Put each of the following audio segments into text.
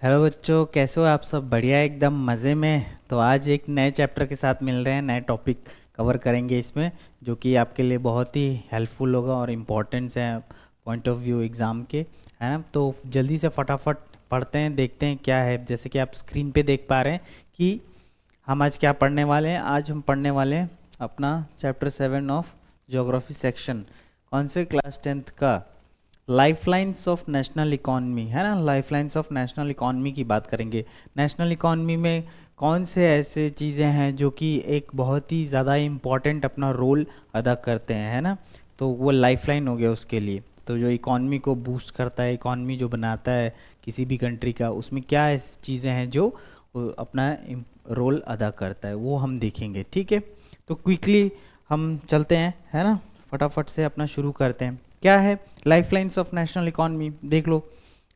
Hello बच्चों, कैसे हो आप सब? बढ़िया, एकदम मज़े में। तो आज एक नए चैप्टर के साथ मिल रहे हैं, नए टॉपिक कवर करेंगे इसमें, जो कि आपके लिए बहुत ही हेल्पफुल होगा और इम्पोर्टेंस है पॉइंट ऑफ व्यू एग्ज़ाम के, है ना। तो जल्दी से फटाफट पढ़ते हैं, देखते हैं क्या है। जैसे कि आप स्क्रीन पे देख पा रहे हैं कि हम आज क्या पढ़ने वाले हैं। आज हम पढ़ने वाले हैं अपना चैप्टर 7 ऑफ ज्योग्राफी सेक्शन। कौन से? क्लास 10th का लाइफलाइंस ऑफ नेशनल इकॉनमी, है ना। लाइफलाइंस ऑफ नेशनल इकॉनमी की बात करेंगे। नेशनल इकॉनमी में कौन से ऐसे चीज़ें हैं जो कि एक बहुत ही ज़्यादा इम्पॉर्टेंट अपना रोल अदा करते हैं, है ना। तो वो लाइफलाइन हो गया उसके लिए। तो जो इकॉनमी को बूस्ट करता है, इकॉनमी जो बनाता है किसी भी कंट्री का, उसमें क्या ऐसी चीज़ें हैं जो अपना रोल अदा करता है, वो हम देखेंगे। ठीक है, तो क्विकली हम चलते हैं, है ना। फटाफट से अपना शुरू करते हैं। क्या है लाइफलाइंस ऑफ नेशनल इकॉनमी? देख लो।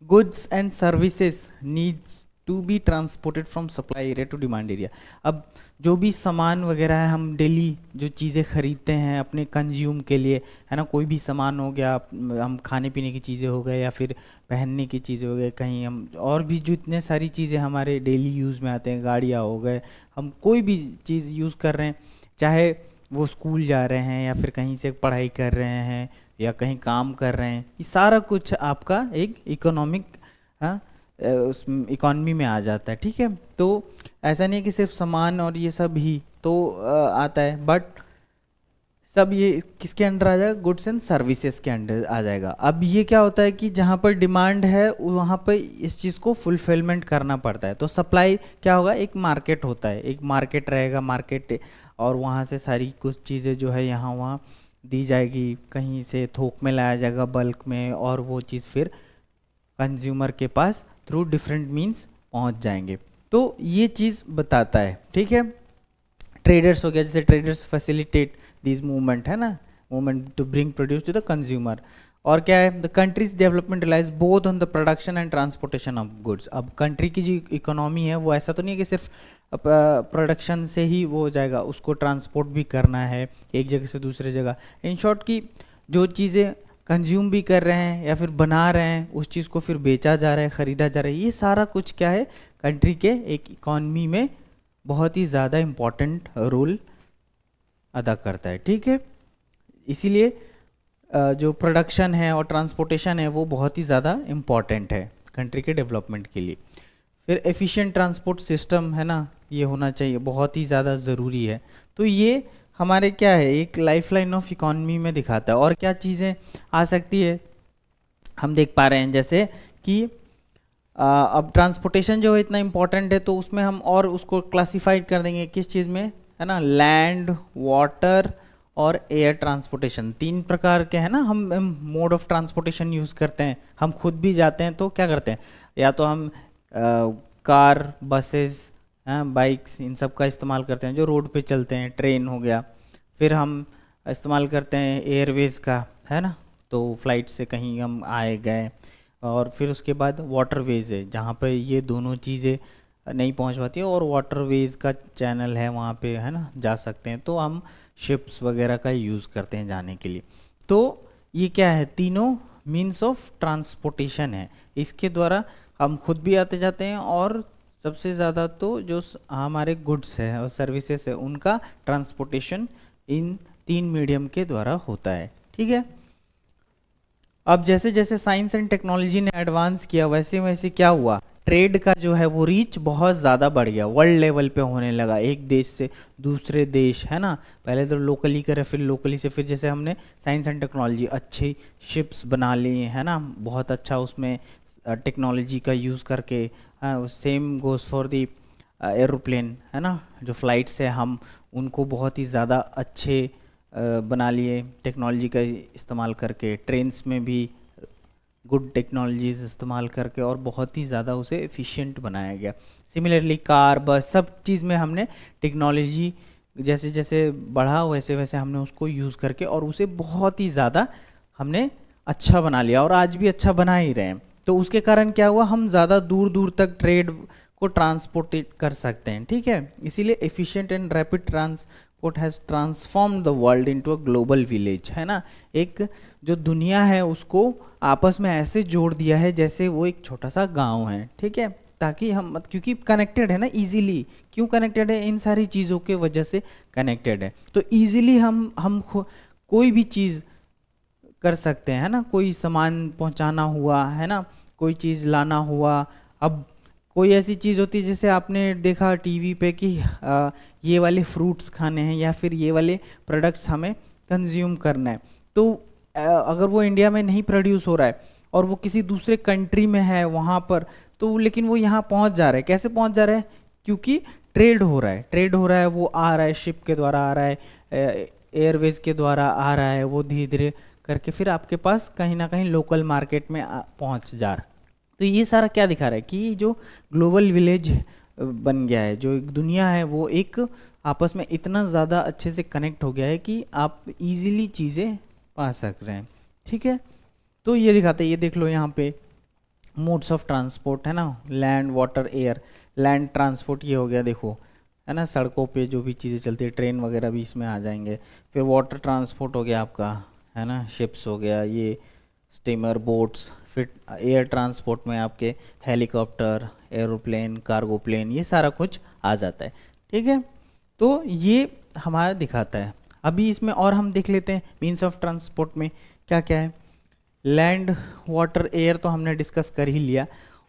Goods and services needs to be transported from supply area to demand area. अब जो भी सामान वगैरह है, हम डेली जो चीज़ें खरीदते हैं अपने कंज्यूम के लिए, है ना। कोई भी सामान हो गया, हम खाने पीने की चीज़ें हो गए या फिर पहनने की चीज़ें हो गए, कहीं हम और भी जो इतने सारी चीज़ें हमारे डेली यूज़ में आते हैं, गाड़ियाँ हो गए, हम कोई भी चीज़ यूज़ कर रहे हैं, चाहे वो स्कूल जा रहे हैं या फिर कहीं से पढ़ाई कर रहे हैं या कहीं काम कर रहे हैं, ये सारा कुछ आपका एक इकोनॉमिक, हाँ, उस इकॉनमी में आ जाता है। ठीक है, तो ऐसा नहीं है कि सिर्फ सामान और ये सब ही तो आता है, बट सब ये किसके अंडर आ जाएगा? गुड्स एंड सर्विसेज के अंडर आ जाएगा। अब ये क्या होता है कि जहाँ पर डिमांड है वहाँ पर इस चीज़ को फुलफिलमेंट करना पड़ता है। तो सप्लाई क्या होगा? एक मार्केट होता है, एक मार्केट रहेगा, मार्केट, और वहाँ से सारी कुछ चीज़ें जो है यहाँ वहाँ दी जाएगी, कहीं से थोक में लाया जाएगा बल्क में, और वो चीज़ फिर कंज्यूमर के पास थ्रू डिफरेंट मींस पहुँच जाएंगे। तो ये चीज़ बताता है। ठीक है, ट्रेडर्स हो गया, जैसे ट्रेडर्स फैसिलिटेट दिस मूवमेंट, है ना, movement to bring produce to the consumer. और क्या है? The countries development relies both on the production and transportation of goods. अब कंट्री की जो इकोनॉमी है वो ऐसा तो नहीं है कि सिर्फ प्रोडक्शन से ही वो हो जाएगा, उसको ट्रांसपोर्ट भी करना है एक जगह से दूसरे जगह। इन शॉर्ट की जो चीज़ें कंज्यूम भी कर रहे हैं या फिर बना रहे हैं, उस चीज़ को फिर बेचा जा रहा है, ख़रीदा जा रहा है, ये सारा कुछ क्या है? कंट्री के एक इकॉनमी में बहुत ही ज़्यादा इम्पॉर्टेंट रोल अदा करता है। ठीक है, इसीलिए जो प्रोडक्शन है और ट्रांसपोर्टेशन है वो बहुत ही ज़्यादा इम्पॉर्टेंट है कंट्री के डेवलपमेंट के लिए। फिर एफिशिएंट ट्रांसपोर्ट सिस्टम, है ना, ये होना चाहिए, बहुत ही ज़्यादा ज़रूरी है। तो ये हमारे क्या है? एक लाइफलाइन ऑफ इकॉनमी में दिखाता है। और क्या चीज़ें आ सकती है हम देख पा रहे हैं, जैसे कि अब ट्रांसपोर्टेशन जो है इतना इम्पोर्टेंट है, तो उसमें हम और उसको क्लासिफाइड कर देंगे किस चीज़ में, है ना। लैंड, वाटर और एयर ट्रांसपोर्टेशन, तीन प्रकार के, है ना। हम मोड ऑफ ट्रांसपोर्टेशन यूज़ करते हैं। हम खुद भी जाते हैं तो क्या करते हैं? या तो हम कार, बसेस, बाइक्स, इन सब का इस्तेमाल करते हैं जो रोड पे चलते हैं, ट्रेन हो गया। फिर हम इस्तेमाल करते हैं एयरवेज का, है ना, तो फ्लाइट से कहीं हम आए गए। और फिर उसके बाद वाटरवेज है, जहाँ पे ये दोनों चीज़ें नहीं पहुँच पाती है और वाटरवेज का चैनल है वहाँ पे, है ना, जा सकते हैं। तो हम शिप्स वगैरह का यूज़ करते हैं जाने के लिए। तो ये क्या है? तीनों मीन्स ऑफ ट्रांसपोर्टेशन है। इसके द्वारा हम खुद भी आते जाते हैं, और सबसे ज़्यादा तो जो हमारे गुड्स है और सर्विसेज है उनका ट्रांसपोर्टेशन इन तीन मीडियम के द्वारा होता है। ठीक है, अब जैसे जैसे साइंस एंड टेक्नोलॉजी ने एडवांस किया, वैसे वैसे क्या हुआ? ट्रेड का जो है वो रीच बहुत ज़्यादा बढ़ गया, वर्ल्ड लेवल पे होने लगा, एक देश से दूसरे देश, है ना। पहले तो लोकली करे, फिर लोकली से फिर जैसे हमने साइंस एंड टेक्नोलॉजी, अच्छी शिप्स बना ली, है ना, बहुत अच्छा उसमें टेक्नोलॉजी का यूज़ करके। Same goes for the aeroplane, है ना, जो फ्लाइट्स है हम उनको बहुत ही ज़्यादा अच्छे बना लिए टेक्नोलॉजी का इस्तेमाल करके। ट्रेन्स में भी गुड टेक्नोलॉजीज इस्तेमाल करके और बहुत ही ज़्यादा उसे एफिशिएंट बनाया गया। सिमिलरली कार, बस, सब चीज़ में हमने टेक्नोलॉजी जैसे जैसे बढ़ा वैसे वैसे हमने उसको यूज़ करके और उसे बहुत ही ज़्यादा हमने अच्छा बना लिया, और आज भी अच्छा बना ही रहे हैं। तो उसके कारण क्या हुआ? हम ज़्यादा दूर दूर तक ट्रेड को ट्रांसपोर्ट कर सकते हैं। ठीक है, इसीलिए efficient and rapid transport has transform the world into a global village, है ना। एक जो दुनिया है उसको आपस में ऐसे जोड़ दिया है जैसे वो एक छोटा सा गांव है। ठीक है, ताकि हम क्योंकि कनेक्टेड है ना इजीली, क्यों कनेक्टेड है, इन सारी चीज़ों के वजह से कनेक्टेड है। तो इजीली हम कोई भी चीज़ कर सकते हैं, है ना, कोई सामान पहुंचाना हुआ, है ना, कोई चीज़ लाना हुआ। अब कोई ऐसी चीज़ होती है जैसे आपने देखा टीवी पे कि ये वाले फ्रूट्स खाने हैं या फिर ये वाले प्रोडक्ट्स हमें कंज्यूम करना है, तो अगर वो इंडिया में नहीं प्रोड्यूस हो रहा है और वो किसी दूसरे कंट्री में है वहाँ पर, तो लेकिन वो यहाँ पहुँच जा रहा है। कैसे पहुँच जा रहा है? क्योंकि ट्रेड हो रहा है, ट्रेड हो रहा है, वो आ रहा है, शिप के द्वारा आ रहा है, एयरवेज के द्वारा आ रहा है, वो धीरे धीरे करके फिर आपके पास कहीं ना कहीं लोकल मार्केट में पहुँच जा रहा है। तो ये सारा क्या दिखा रहा है कि जो ग्लोबल विलेज बन गया है, जो एक दुनिया है वो एक आपस में इतना ज़्यादा अच्छे से कनेक्ट हो गया है कि आप इजीली चीज़ें पा सक रहे हैं। ठीक है, तो ये दिखाते हैं, ये देख लो यहाँ पे मोड्स ऑफ ट्रांसपोर्ट है ना, land water air. Land transport ये हो गया, देखो है ना, सड़कों पे जो भी चीज़ें चलती है, ट्रेन वगैरह भी इसमें आ जाएंगे। फिर वाटर ट्रांसपोर्ट हो गया आपका, है ना, शिप्स हो गया, ये स्टीमर, बोट्स। फिर एयर ट्रांसपोर्ट में आपके हेलीकॉप्टर, एरोप्लेन, कार्गो प्लेन, ये सारा कुछ आ जाता है। ठीक है, तो ये हमारा दिखाता है। अभी इसमें और हम देख लेते हैं मीन्स ऑफ ट्रांसपोर्ट में क्या क्या है। लैंड वाटर एयर तो हमने डिस्कस कर ही लिया।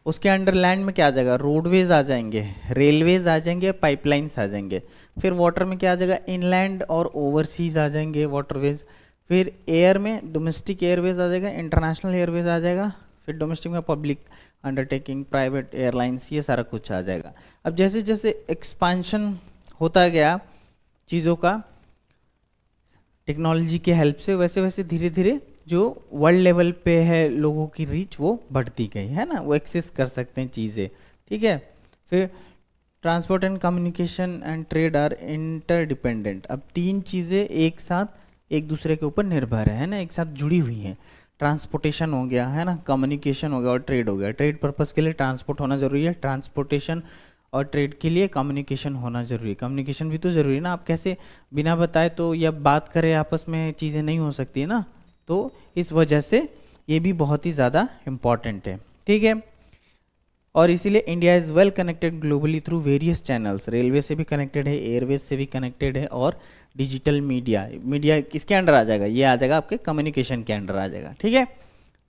उसके अंडर लैंड में क्या आ जाएगा? रोडवेज आ जाएंगे, रेलवेज आ जाएंगे, पाइपलाइंस आ जाएंगे। फिर वाटर में क्या आ जाएगा? इनलैंड और ओवरसीज आ जाएंगे वाटरवेज। फिर एयर में डोमेस्टिक एयरवेज आ जाएगा, इंटरनेशनल एयरवेज आ जाएगा। फिर डोमेस्टिक में पब्लिक अंडरटेकिंग, प्राइवेट एयरलाइंस, ये सारा कुछ आ जाएगा। अब जैसे जैसे एक्सपांशन होता गया चीज़ों का टेक्नोलॉजी के हेल्प से, वैसे वैसे धीरे धीरे जो वर्ल्ड लेवल पे है लोगों की रीच वो बढ़ती गई, है ना, वो एक्सेस कर सकते हैं चीज़ें। ठीक है, फिर transport and communication and trade are interdependent. अब तीन चीज़ें एक साथ एक दूसरे के ऊपर निर्भर है ना, एक साथ जुड़ी हुई हैं। ट्रांसपोर्टेशन हो गया, है ना, कम्युनिकेशन हो गया और ट्रेड हो गया। ट्रेड पर्पज़ के लिए ट्रांसपोर्ट होना ज़रूरी है, ट्रांसपोर्टेशन और ट्रेड के लिए कम्युनिकेशन होना ज़रूरी है। कम्युनिकेशन भी तो ज़रूरी है ना, आप कैसे बिना बताए तो या बात करें आपस में चीज़ें नहीं हो सकती है ना, तो इस वजह से ये भी बहुत ही ज़्यादा इम्पॉर्टेंट है। ठीक है, और इसीलिए India is well connected globally through various channels. Railway से भी कनेक्टेड है, एयरवेज से भी कनेक्टेड है, और डिजिटल मीडिया। मीडिया किसके अंडर आ जाएगा? ये आ जाएगा आपके कम्युनिकेशन के अंडर आ जाएगा। ठीक है,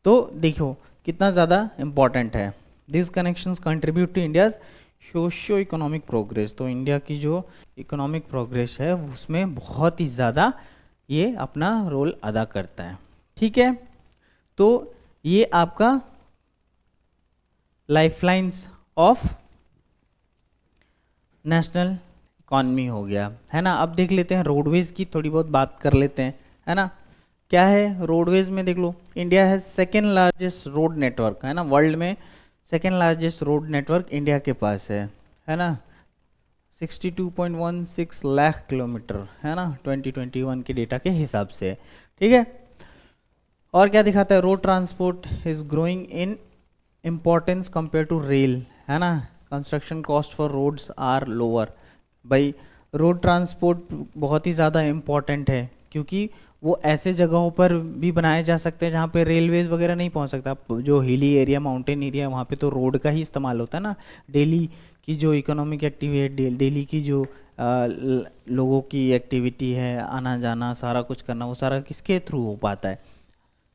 तो देखो कितना ज़्यादा इम्पॉर्टेंट है। This connections contribute to India's socio economic progress. तो इंडिया की जो इकोनॉमिक प्रोग्रेस है उसमें बहुत ही ज़्यादा ये अपना रोल अदा करता है। ठीक है, तो ये आपका लाइफलाइंस ऑफ नेशनल इकॉनमी हो गया, है ना। अब देख लेते हैं रोडवेज की थोड़ी बहुत बात कर लेते हैं, है ना। क्या है रोडवेज में? देख लो, इंडिया है सेकेंड लार्जेस्ट रोड नेटवर्क, है ना, वर्ल्ड में second largest road network India के पास है ना। 62.16 लाख किलोमीटर, है ना, 2021 के डेटा के हिसाब से। ठीक है, और क्या दिखाता है? Road transport is growing in importance compare to rail, है ना। Construction cost for roads are lower. भाई रोड ट्रांसपोर्ट बहुत ही ज़्यादा इम्पॉर्टेंट है, क्योंकि वो ऐसे जगहों पर भी बनाए जा सकते हैं जहाँ पे रेलवेज वगैरह नहीं पहुँच सकता। जो हिली एरिया, माउंटेन एरिया, वहाँ पे तो रोड का ही इस्तेमाल होता है ना। डेली की जो इकोनॉमिक एक्टिविटी, डेली की जो लोगों की एक्टिविटी है, आना जाना, सारा कुछ करना, वो सारा किसके थ्रू हो पाता है?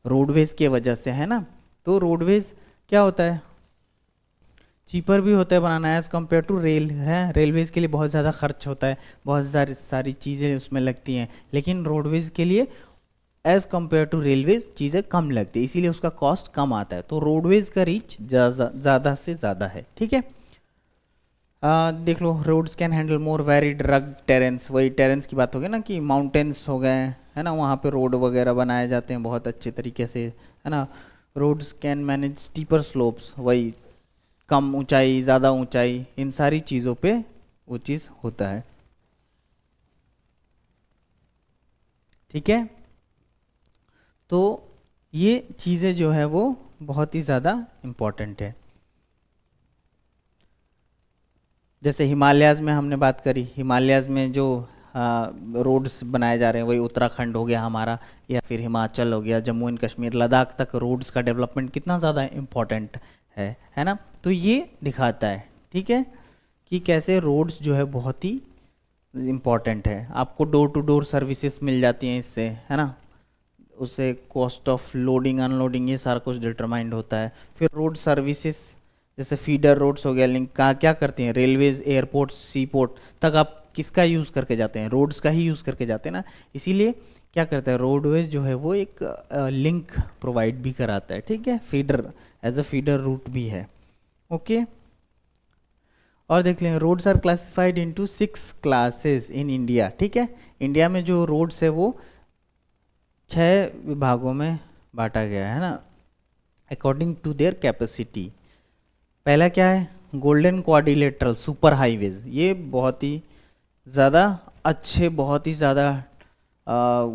रोडवेज के वजह से, है ना। तो रोडवेज क्या होता है? चीपर भी होता है बनाना एज़ कम्पेयर टू रेल, है। रेलवेज़ के लिए बहुत ज़्यादा खर्च होता है, बहुत सारी चीज़ें उसमें लगती हैं, लेकिन रोडवेज़ के लिए एज़ कम्पेयर टू रेलवेज़ चीज़ें कम लगती है, इसीलिए उसका कॉस्ट कम आता है। तो रोडवेज़ का रीच ज़्यादा से ज़्यादा है। ठीक है, देख लो, roads can handle more varied rugged terrains. वही टेरेंस की बात हो गई ना, कि माउंटेन्स हो गए, है ना, वहाँ पे रोड वगैरह बनाए जाते हैं बहुत अच्छे तरीके से, है ना। Roads can manage steeper slopes, वही कम ऊंचाई, ज़्यादा ऊंचाई, इन सारी चीज़ों पे वो चीज़ होता है। ठीक है, तो ये चीज़ें जो है वो बहुत ही ज़्यादा इम्पॉर्टेंट है। जैसे हिमालयाज़ में हमने बात करी, हिमालयाज़ में जो रोड्स बनाए जा रहे हैं, वही उत्तराखंड हो गया हमारा, या फिर हिमाचल हो गया, जम्मू एंड कश्मीर, लद्दाख तक रोड्स का डेवलपमेंट कितना ज़्यादा इम्पॉर्टेंट है ना। तो ये दिखाता है, ठीक है, कि कैसे रोड्स जो है बहुत ही इम्पॉर्टेंट है। आपको डोर टू डोर सर्विसेज मिल जाती हैं इससे, है ना, उससे कॉस्ट ऑफ लोडिंग अनलोडिंग ये सारा कुछ डिटरमाइंड होता है। फिर रोड सर्विसेज जैसे फीडर रोड्स हो गया, लिंक का क्या करती हैं, रेलवेज, एयरपोर्ट, सी पोर्ट तक आप किसका यूज़ करके जाते हैं, रोड्स का ही यूज़ करके जाते हैं ना। इसीलिए क्या करता है, रोडवेज जो है वो एक लिंक प्रोवाइड भी कराता है, ठीक है, feeder as a feeder route भी है। ओके, और देख लेंगे roads are classified into 6 classes in India, ठीक है। इंडिया में जो रोड्स है वो 6 विभागों में बांटा गया है ना, अकॉर्डिंग टू देयर कैपेसिटी। पहला क्या है, गोल्डन क्वाड्रिलेटरल सुपर हाईवेज, ये बहुत ही ज़्यादा अच्छे, बहुत ही ज़्यादा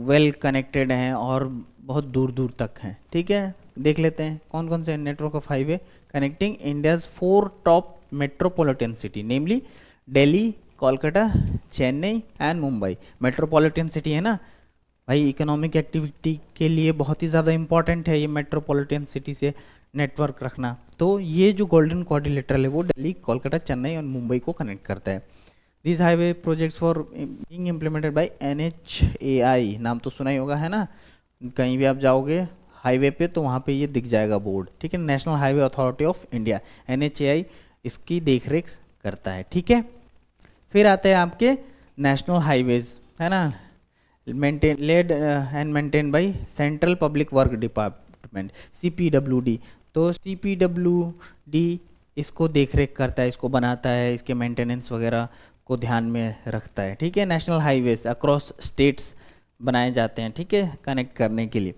वेल कनेक्टेड हैं और बहुत दूर दूर तक हैं, ठीक है। देख लेते हैं कौन कौन से network of highway connecting India's 4 top metropolitan city, namely Delhi, Kolkata, Chennai and Mumbai. Metropolitan city है ना भाई, इकोनॉमिक एक्टिविटी के लिए बहुत ही ज़्यादा इंपॉर्टेंट है ये मेट्रोपॉलिटन सिटी से नेटवर्क रखना। तो ये जो गोल्डन क्वाड्रिलेटरल है वो दिल्ली, कोलकाता, चेन्नई और मुंबई को कनेक्ट करता है। This highway projects for being implemented by NHAI, नाम तो सुना ही होगा, है ना, कहीं भी आप जाओगे हाईवे पे तो वहाँ पे ये दिख जाएगा बोर्ड, ठीक है। National highway authority of India NHAI इसकी देखरेख करता है, ठीक है। फिर आते हैं आपके नेशनल हाईवेज, है ना, maintain led and maintain by central public work department CPWD। तो CPWD इसको देखरेख करता है, इसको बनाता है, इसके मेंटेनेंस वगैरह को ध्यान में रखता है, ठीक है। नेशनल हाईवेज अक्रॉस स्टेट्स बनाए जाते हैं, ठीक है, कनेक्ट करने के लिए।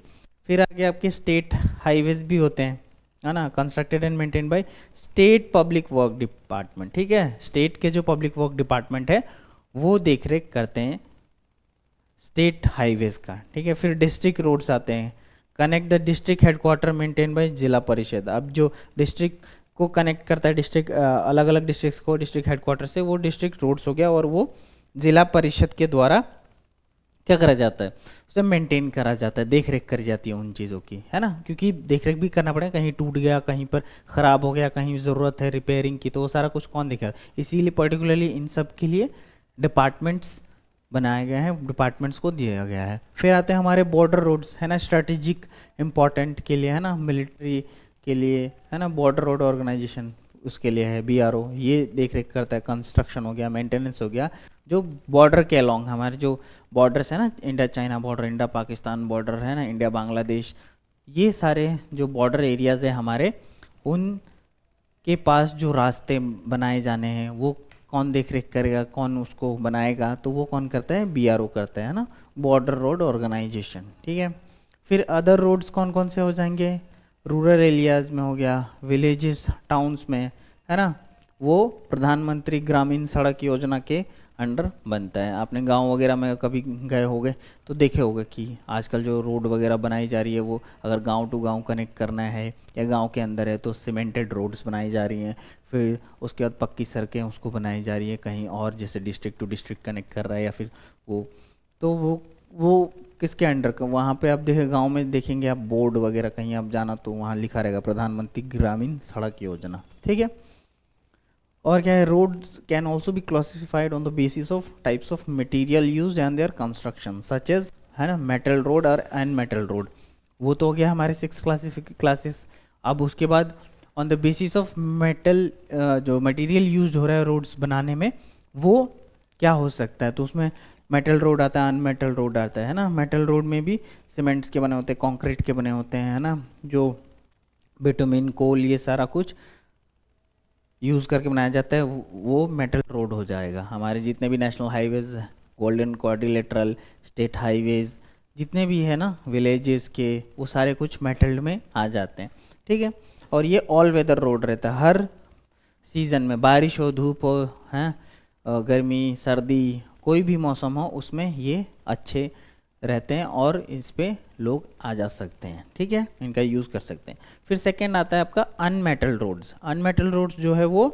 फिर आगे आपके स्टेट हाईवेज भी होते हैं, है ना, constructed and maintain by state public work department, ठीक है। स्टेट के जो पब्लिक वर्क डिपार्टमेंट है वो देखरेख करते हैं स्टेट हाईवेज का, ठीक है। फिर डिस्ट्रिक्ट रोड्स आते हैं, connect the district headquarter maintain by जिला परिषद। अब जो डिस्ट्रिक्ट को कनेक्ट करता है, डिस्ट्रिक्ट अलग अलग डिस्ट्रिक्ट्स को डिस्ट्रिक्ट हेडक्वार्टर से, वो डिस्ट्रिक्ट रोड्स हो गया, और वो जिला परिषद के द्वारा क्या करा जाता है, उसे मेंटेन करा जाता है, देख रेख करी जाती है उन चीज़ों की, है ना, क्योंकि देख रेख भी करना पड़ेगा, कहीं टूट गया, कहीं पर ख़राब हो गया, कहीं ज़रूरत है रिपेयरिंग की, तो वो सारा कुछ कौन देखेगा। इसीलिए पर्टिकुलरली इन सब के लिए डिपार्टमेंट्स बनाए गए हैं, डिपार्टमेंट्स को दिया गया है। फिर आते हैं हमारे बॉर्डर रोड्स, है ना, स्ट्रेटेजिक इम्पॉर्टेंट के लिए, है ना, मिलिट्री के लिए, है ना, बॉर्डर रोड ऑर्गेनाइजेशन उसके लिए है BRO, ये देख रेख करता है। कंस्ट्रक्शन हो गया, मेंटेनेंस हो गया, जो बॉर्डर के अलॉन्ग हमारे जो बॉर्डर्स है ना, India China border, India Pakistan border, है ना, इंडिया बांग्लादेश, ये सारे जो बॉर्डर एरियाज़ है हमारे, उनके पास जो रास्ते बनाए जाने हैं वो कौन देख रेख करेगा, कौन उसको बनाएगा, तो वो कौन करता है, BRO करता है ना, बॉर्डर रोड ऑर्गेनाइजेशन, ठीक है। फिर अदर रोड्स कौन कौन से हो जाएंगे, रूरल एरियाज़ में हो गया, विलेजेस टाउन्स में, है ना, वो प्रधानमंत्री ग्रामीण सड़क योजना के अंडर बनता है। आपने गांव वगैरह में कभी गए होगे तो देखे होगे कि आजकल जो रोड वगैरह बनाई जा रही है, वो अगर गांव टू गांव कनेक्ट करना है या गांव के अंदर है तो सीमेंटेड रोड्स बनाई जा रही हैं, फिर उसके बाद पक्की सड़कें उसको बनाई जा रही है, कहीं और जैसे डिस्ट्रिक्ट टू डिस्ट्रिक्ट कनेक्ट कर रहा है, या फिर वो, तो वो किसके अंडर का, वहाँ पे आप देखें गांव में देखेंगे आप बोर्ड वगैरह, कहीं आप जाना तो वहाँ लिखा रहेगा प्रधानमंत्री ग्रामीण सड़क योजना, ठीक है। और क्या है, roads can also be classified on the basis of types of material used and their construction, such as, है ना, मेटल रोड और अनमेटल रोड। वो तो हो गया हमारे 6 क्लासेस। अब उसके बाद on the basis of metal, जो मटेरियल यूज्ड हो रहा है रोड्स बनाने में, वो क्या हो सकता है, तो उसमें मेटल रोड आता है, अनमेटल रोड आता है ना। मेटल रोड में भी सीमेंट्स के बने होते हैं, कंक्रीट के बने होते हैं, है ना, जो बिटुमिन, कोल, ये सारा कुछ यूज़ करके बनाया जाता है, वो मेटल रोड हो जाएगा। हमारे जितने भी national highways, golden quadrilateral, state highways, जितने भी है ना विलेजेस के, वो सारे कुछ मेटल में आ जाते हैं, ठीक है। और ये ऑल वेदर रोड रहता है, हर सीज़न में, बारिश हो, धूप हो, हैं, गर्मी, सर्दी, कोई भी मौसम हो, उसमें ये अच्छे रहते हैं और इस पे लोग आ जा सकते हैं, ठीक है, इनका यूज़ कर सकते हैं। फिर सेकंड आता है आपका अनमेटल रोड्स। अनमेटल रोड्स जो है वो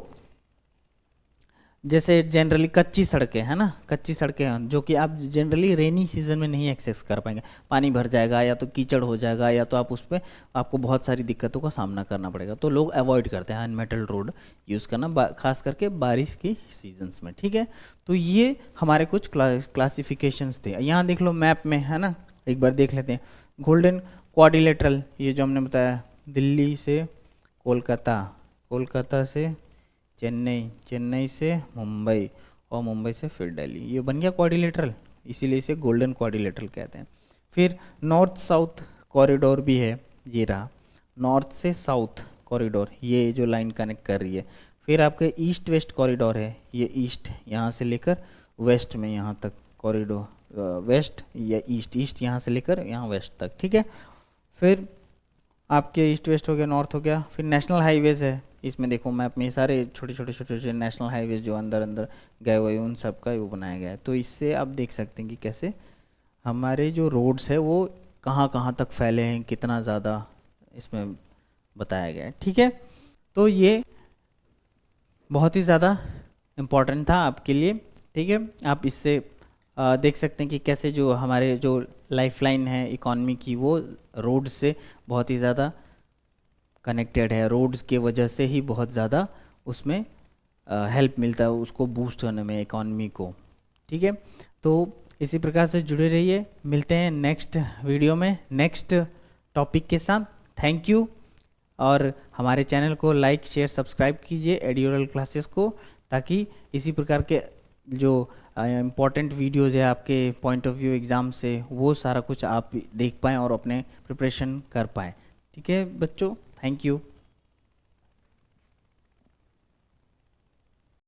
जैसे जनरली कच्ची सड़कें है ना, कच्ची सड़कें हैं जो कि आप जनरली रेनी सीजन में नहीं एक्सेस कर पाएंगे, पानी भर जाएगा या तो कीचड़ हो जाएगा या तो आप उस पर आपको बहुत सारी दिक्कतों का सामना करना पड़ेगा, तो लोग अवॉइड करते हैं अनमेटल रोड यूज़ करना, खास करके बारिश की सीजन्स में। ठीक है, तो ये हमारे कुछ क्लासिफिकेशंस थे। यहाँ देख लो मैप में है ना, एक बार देख लेते हैं। गोल्डन क्वाड्रिलेटरल, ये जो हमने बताया, दिल्ली से कोलकाता, कोलकाता से चेन्नई, चेन्नई से मुंबई और मुंबई से फिर दिल्ली, ये बन गया क्वाड्रिलेटरल, इसीलिए इसे गोल्डन क्वाड्रिलेटरल कहते हैं। फिर नॉर्थ साउथ कॉरिडोर भी है, ये रहा नॉर्थ से साउथ कॉरिडोर, ये जो लाइन कनेक्ट कर रही है। फिर आपके ईस्ट वेस्ट कॉरिडोर है, ये ईस्ट यहाँ से लेकर वेस्ट में यहाँ तक कॉरिडोर, वेस्ट या ईस्ट, ईस्ट यहाँ से लेकर यहाँ वेस्ट तक। ठीक है, फिर आपके ईस्ट वेस्ट हो गया, नॉर्थ हो गया। फिर नेशनल हाईवेज़ है, इसमें देखो मैप में सारे छोटे छोटे छोटे छोटे नेशनल हाईवेज जो अंदर अंदर गए हुए उन सब का वो बनाया गया है। तो इससे आप देख सकते हैं कि कैसे हमारे जो रोड्स है वो कहाँ कहाँ तक फैले हैं, कितना ज़्यादा इसमें बताया गया है। ठीक है, तो ये बहुत ही ज़्यादा इम्पोर्टेंट था आपके लिए। ठीक है, आप इससे देख सकते हैं कि कैसे जो हमारे जो लाइफलाइन है इकॉनमी की वो रोड से बहुत ही ज़्यादा कनेक्टेड है, रोड्स के वजह से ही बहुत ज़्यादा उसमें हेल्प मिलता है उसको बूस्ट करने में इकॉनमी को। ठीक है, तो इसी प्रकार से जुड़े रहिए, मिलते हैं नेक्स्ट वीडियो में नेक्स्ट टॉपिक के साथ। थैंक यू, और हमारे चैनल को लाइक शेयर सब्सक्राइब कीजिए एडियोरल क्लासेस को, ताकि इसी प्रकार के जो इम्पॉर्टेंट वीडियोज़ है आपके पॉइंट ऑफ व्यू एग्ज़ाम से, वो सारा कुछ आप देख पाएँ और अपने प्रिपरेशन कर पाएँ। ठीक है बच्चों, थैंक यू।